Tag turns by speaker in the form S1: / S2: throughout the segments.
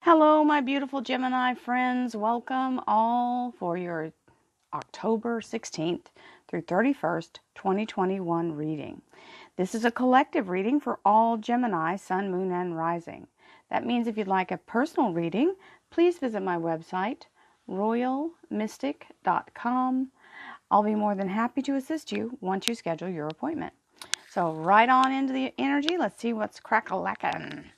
S1: Hello, my beautiful Gemini friends. Welcome all for your October 16th through 31st, 2021 reading. This is a collective reading for all Gemini, Sun, Moon, and Rising. That means if you'd like a personal reading, please visit my website, royalmystic.com. I'll be more than happy to assist you once you schedule your appointment. So right on into the energy. Let's see what's crack-a-lackin'.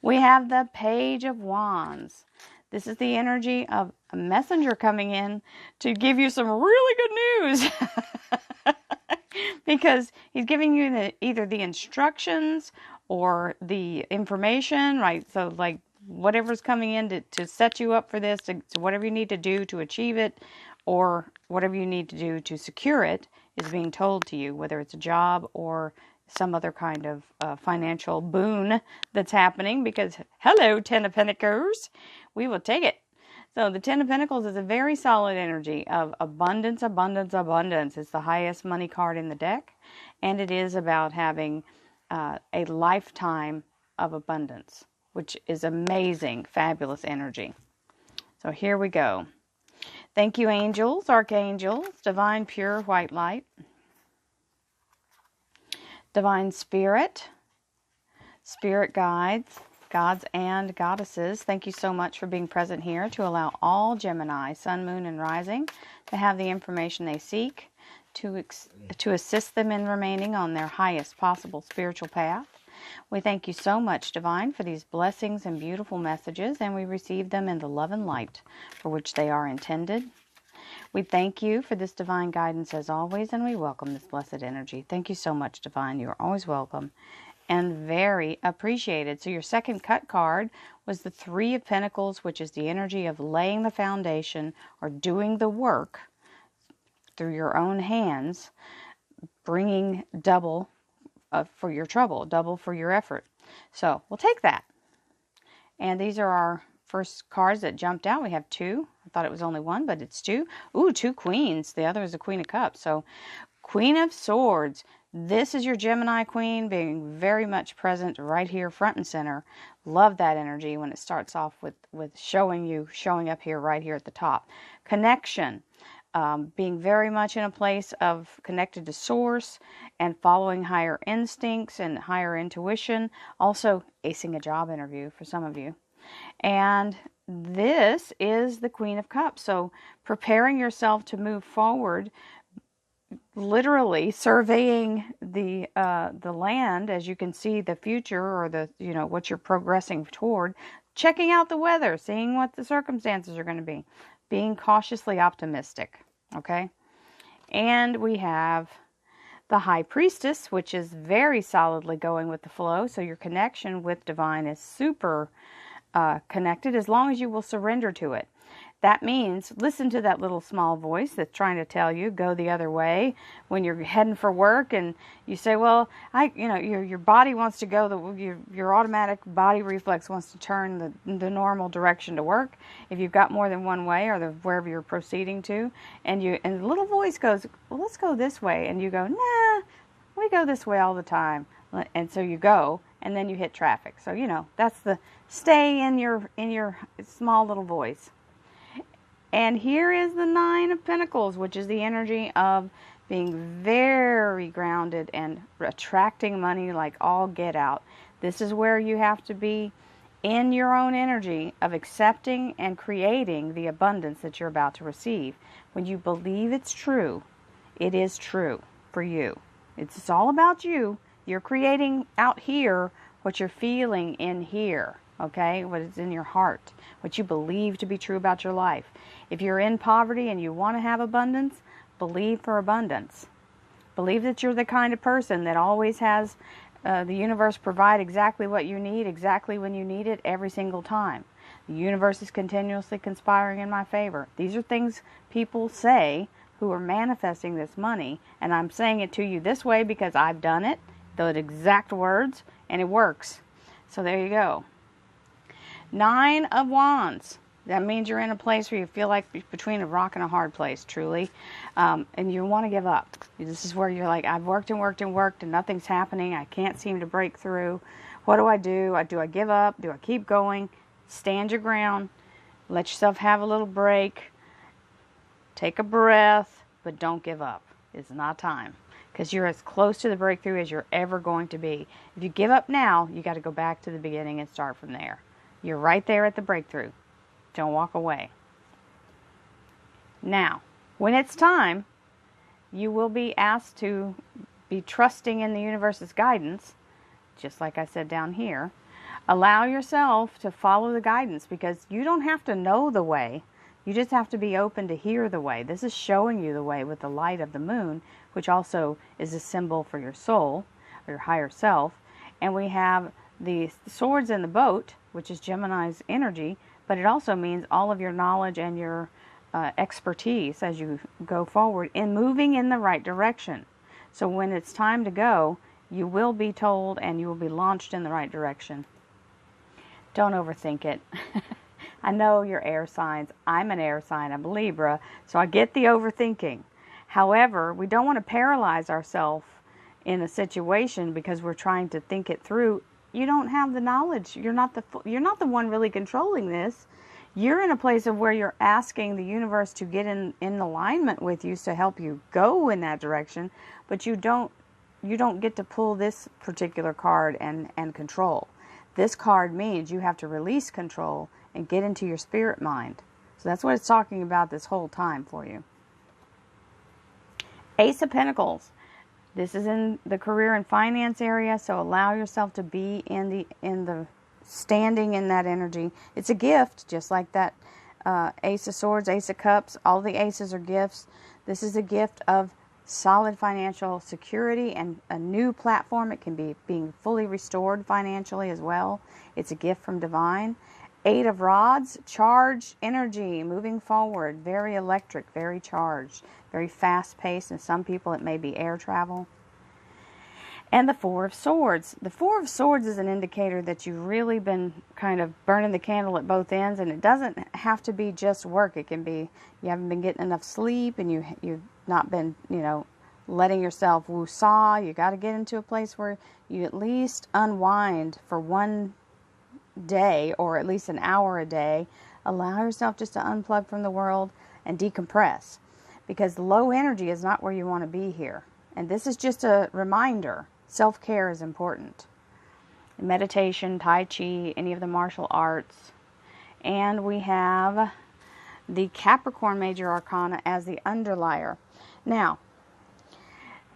S1: We have the Page of Wands. This is the energy of a messenger coming in to give you some really good news. Because he's giving you either the instructions or the information, right? So like whatever's coming in to set you up for this, to whatever you need to do to achieve it, or whatever you need to do to secure it is being told to you, whether it's a job or some other kind of financial boon that's happening, because hello, Ten of Pentacles, we will take it. So the Ten of Pentacles is a very solid energy of abundance, abundance, abundance. It's the highest money card in the deck, and it is about having a lifetime of abundance, which is amazing, fabulous energy. So here we go. Thank you, angels, archangels, divine pure white light, divine spirit, spirit guides, gods and goddesses. Thank you so much for being present here to allow all Gemini, Sun, Moon, and Rising to have the information they seek to assist them in remaining on their highest possible spiritual path. We thank you so much, Divine, for these blessings and beautiful messages, and we receive them in the love and light for which they are intended. We thank you for this divine guidance as always, and we welcome this blessed energy. Thank you so much, Divine. You are always welcome and very appreciated. So your second cut card was the Three of Pentacles, which is the energy of laying the foundation or doing the work through your own hands, bringing double for your trouble, double for your effort. So we'll take that. And these are our first cards that jumped out. We have two. I thought it was only one, but it's two. Ooh, two queens. The other is the Queen of Cups. So Queen of Swords. This is your Gemini queen being very much present right here front and center. Love that energy when it starts off with showing up here right here at the top. Connection. Being very much in a place of connected to source and following higher instincts and higher intuition. Also acing a job interview for some of you. And this is the Queen of Cups. So preparing yourself to move forward, literally surveying the land as you can see the future, or the what you're progressing toward, checking out the weather, seeing what the circumstances are going to be, being cautiously optimistic. Okay. And we have the High Priestess, which is very solidly going with the flow. So your connection with Divine is super connected as long as you will surrender to it. That means listen to that little small voice that's trying to tell you go the other way when you're heading for work, and you say, well, your body wants to go, your automatic body reflex wants to turn the normal direction to work if you've got more than one way, or wherever you're proceeding to, and the little voice goes, well, let's go this way, and you go, nah, we go this way all the time, and so you go, and then you hit traffic. So that's the stay in your small little voice. And here is the Nine of Pentacles, which is the energy of being very grounded and attracting money like all get out. This is where you have to be in your own energy of accepting and creating the abundance that you're about to receive. When you believe it's true, it is true for you. It's all about you. You're creating out here what you're feeling in here. Okay, what is in your heart, what you believe to be true about your life. If you're in poverty and you want to have abundance, believe for abundance. Believe that you're the kind of person that always has the universe provide exactly what you need, exactly when you need it, every single time. The universe is continuously conspiring in my favor. These are things people say who are manifesting this money, and I'm saying it to you this way because I've done it, the exact words, and it works. So there you go. Nine of Wands. That means you're in a place where you feel like between a rock and a hard place, truly. And you want to give up. This is where you're like, I've worked and worked and worked and nothing's happening. I can't seem to break through. What do? Do I give up? Do I keep going? stand your ground, let yourself have a little break, take a breath, but don't give up. It's not time, because you're as close to the breakthrough as you're ever going to be. If you give up now, you got to go back to the beginning and start from there. You're right there at the breakthrough. Don't walk away. Now, when it's time, you will be asked to be trusting in the universe's guidance, just like I said down here. Allow yourself to follow the guidance, because you don't have to know the way. You just have to be open to hear the way. This is showing you the way with the light of the moon, which also is a symbol for your soul, or your higher self. And we have the swords in the boat, which is Gemini's energy, but it also means all of your knowledge and your expertise as you go forward in moving in the right direction. So when it's time to go, you will be told and you will be launched in the right direction. Don't overthink it. I know you're air signs. I'm an air sign. I'm a Libra, so I get the overthinking. However, we don't want to paralyze ourselves in a situation because we're trying to think it through. You don't have the knowledge. You're not the one really controlling this. You're in a place of where you're asking the universe to get in alignment with you to help you go in that direction, but you don't get to pull this particular card and control. This card means you have to release control and get into your spirit mind. So that's what it's talking about this whole time for you. Ace of Pentacles. This is in the career and finance area, so allow yourself to be in the standing in that energy. It's a gift, just like that Ace of Swords, Ace of Cups. All the aces are gifts. This is a gift of solid financial security and a new platform. It can be being fully restored financially as well. It's a gift from divine. Eight of Rods, charged energy, moving forward, very electric, very charged, very fast-paced, and some people it may be air travel. And the Four of Swords. The Four of Swords is an indicator that you've really been kind of burning the candle at both ends, and it doesn't have to be just work. It can be you haven't been getting enough sleep, and you've not been, letting yourself woo-saw. You got to get into a place where you at least unwind for one day, or at least an hour a day. Allow yourself just to unplug from the world and decompress, because low energy is not where you want to be here. And this is just a reminder. Self-care is important. Meditation, Tai Chi, any of the martial arts. And we have the Capricorn Major Arcana as the underlier. Now,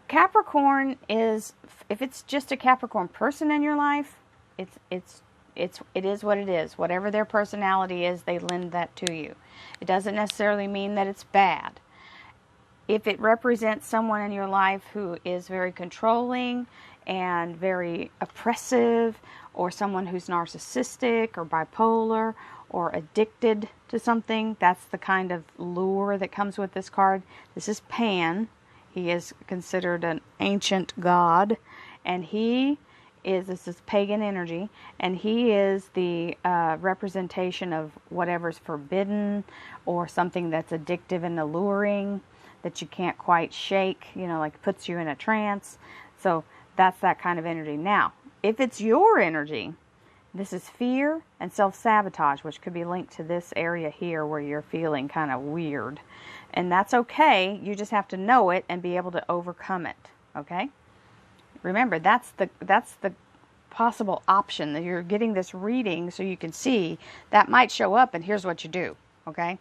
S1: Capricorn is, if it's just a Capricorn person in your life, it is what it is. Whatever their personality is, they lend that to you. It doesn't necessarily mean that it's bad. If it represents someone in your life who is very controlling and very oppressive, or someone who's narcissistic or bipolar or addicted to something, that's the kind of lure that comes with this card. This is Pan. He is considered an ancient god, and this is pagan energy, and he is the representation of whatever's forbidden or something that's addictive and alluring that you can't quite shake, like puts you in a trance. So that's that kind of energy. Now, if it's your energy, this is fear and self-sabotage, which could be linked to this area here where you're feeling kind of weird. And that's okay. You just have to know it and be able to overcome it. Okay? Remember, that's the possible option, that you're getting this reading so you can see that might show up, and here's what you do. Okay?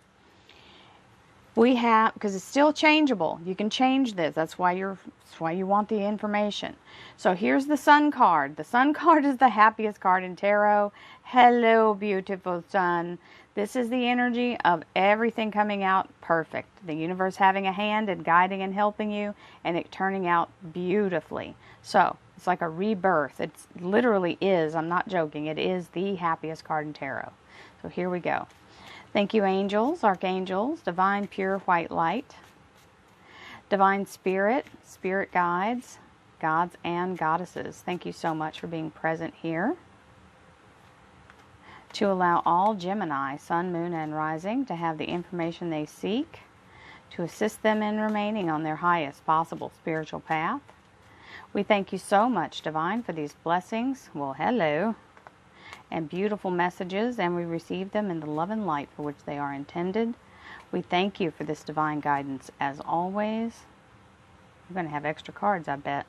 S1: We have, because it's still changeable. You can change this. That's why you want the information. So here's the Sun card. The Sun card is the happiest card in tarot. Hello, beautiful Sun. This is the energy of everything coming out perfect. The universe having a hand and guiding and helping you, and it turning out beautifully. So it's like a rebirth. It literally is. I'm not joking. It is the happiest card in tarot. So here we go. Thank you, angels, archangels, divine pure white light, divine spirit, spirit guides, gods and goddesses. Thank you so much for being present here to allow all Gemini, sun, moon, and rising to have the information they seek to assist them in remaining on their highest possible spiritual path. We thank you so much, divine, for these blessings. Well, hello. and beautiful messages, and we receive them in the love and light for which they are intended. We thank you for this divine guidance as always. We're going to have extra cards, I bet.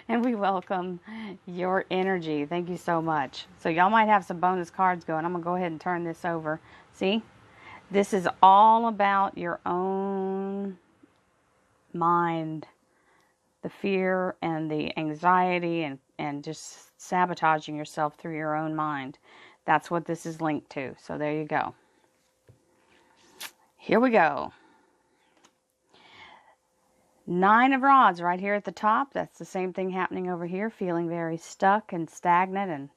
S1: And we welcome your energy. Thank you so much. So y'all might have some bonus cards going. I'm going to go ahead and turn this over. See? This is all about your own mind. The fear and the anxiety and just sabotaging yourself through your own mind. That's what this is linked to. So there you go. Here we go. 9 of Rods right here at the top. That's the same thing happening over here. Feeling very stuck and stagnant and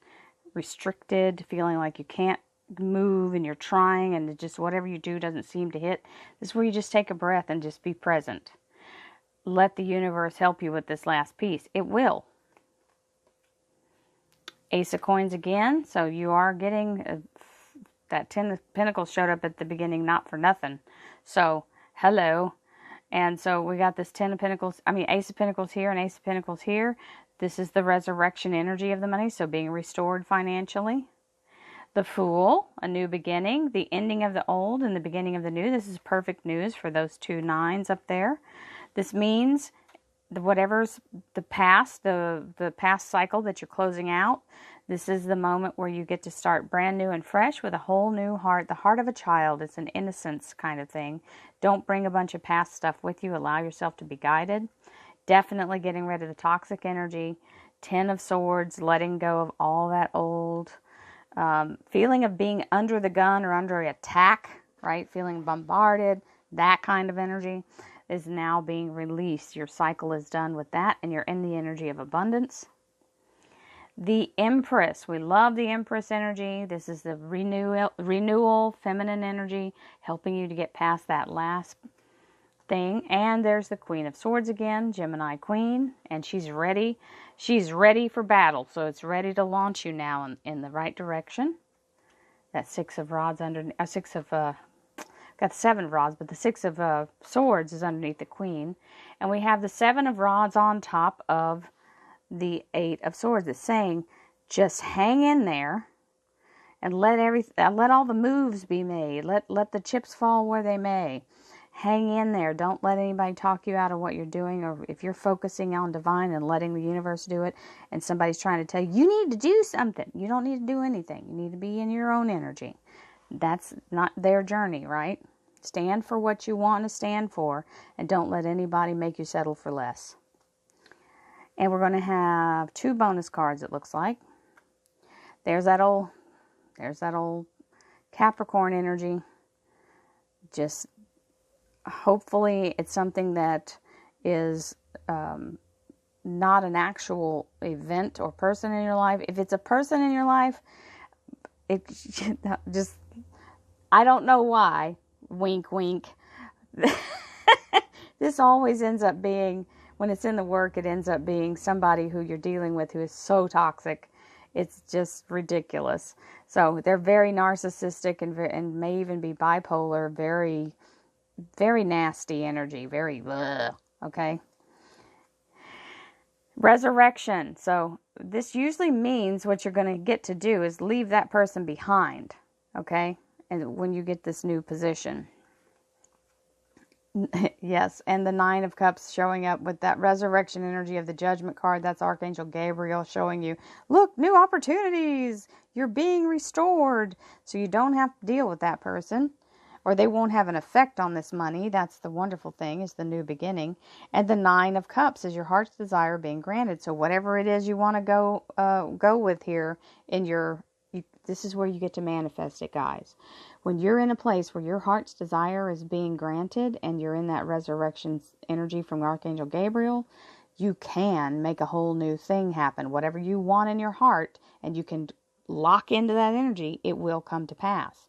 S1: restricted. Feeling like you can't move and you're trying and just whatever you do doesn't seem to hit. This is where you just take a breath and just be present. Let the universe help you with this last piece. It will. Ace of Coins again. So you are getting that 10 of Pentacles showed up at the beginning, not for nothing. So, hello. And so we got this Ace of Pentacles here and Ace of Pentacles here. This is the resurrection energy of the money, so being restored financially. The Fool, a new beginning, the ending of the old and the beginning of the new. This is perfect news for those 2 9s up there. This means whatever's the past, the past cycle that you're closing out, this is the moment where you get to start brand new and fresh with a whole new heart, the heart of a child. It's an innocence kind of thing. Don't bring a bunch of past stuff with you. Allow yourself to be guided. Definitely getting rid of the toxic energy. 10 of Swords, letting go of all that old feeling of being under the gun or under attack, right? Feeling bombarded, that kind of energy is now being released. Your cycle is done with that, and you're in the energy of abundance. The Empress. We love the Empress energy. This is the renewal, feminine energy, helping you to get past that last thing. And there's the Queen of Swords again, Gemini Queen, and she's ready. She's ready for battle, so it's ready to launch you now in the right direction. That 6 of Rods underneath, got the 7 of Rods, but the 6 of Swords is underneath the Queen. And we have the 7 of Rods on top of the 8 of Swords. It's saying, just hang in there and let all the moves be made. Let the chips fall where they may. Hang in there. Don't let anybody talk you out of what you're doing, or if you're focusing on divine and letting the universe do it, and somebody's trying to tell you, you need to do something. You don't need to do anything. You need to be in your own energy. That's not their journey, right? Stand for what you want to stand for, and don't let anybody make you settle for less. And we're going to have 2 bonus cards, it looks like. There's that old Capricorn energy. Just hopefully it's something that is not an actual event or person in your life. If it's a person in your life, it just, I don't know why, wink, wink. This always ends up being, when it's in the work, it ends up being somebody who you're dealing with who is so toxic. It's just ridiculous. So they're very narcissistic and may even be bipolar, very, very nasty energy, very, okay? Resurrection. So this usually means what you're going to get to do is leave that person behind, okay? And when you get this new position. Yes, and the 9 of Cups showing up with that resurrection energy of the Judgment card. That's Archangel Gabriel showing you, look, new opportunities. You're being restored. So you don't have to deal with that person, or they won't have an effect on this money. That's the wonderful thing, is the new beginning. And the 9 of Cups is your heart's desire being granted. So whatever it is you want to go with here in your, this is where you get to manifest it, guys. When you're in a place where your heart's desire is being granted and you're in that resurrection energy from Archangel Gabriel, you can make a whole new thing happen. Whatever you want in your heart, and you can lock into that energy, it will come to pass.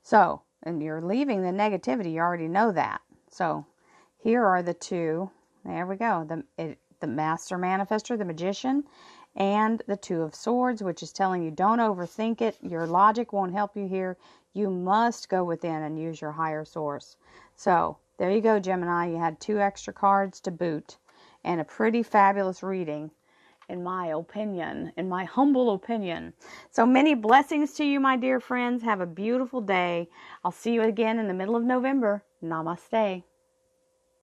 S1: So, and you're leaving the negativity, you already know that. So, here are the 2, there we go, the Master Manifestor, the Magician, and the 2 of Swords, which is telling you don't overthink it. Your logic won't help you here. You must go within and use your higher source. So, there you go, Gemini. You had 2 extra cards to boot and a pretty fabulous reading. in my opinion, in my humble opinion. So many blessings to you, my dear friends. Have a beautiful day. I'll see you again in the middle of November. Namaste.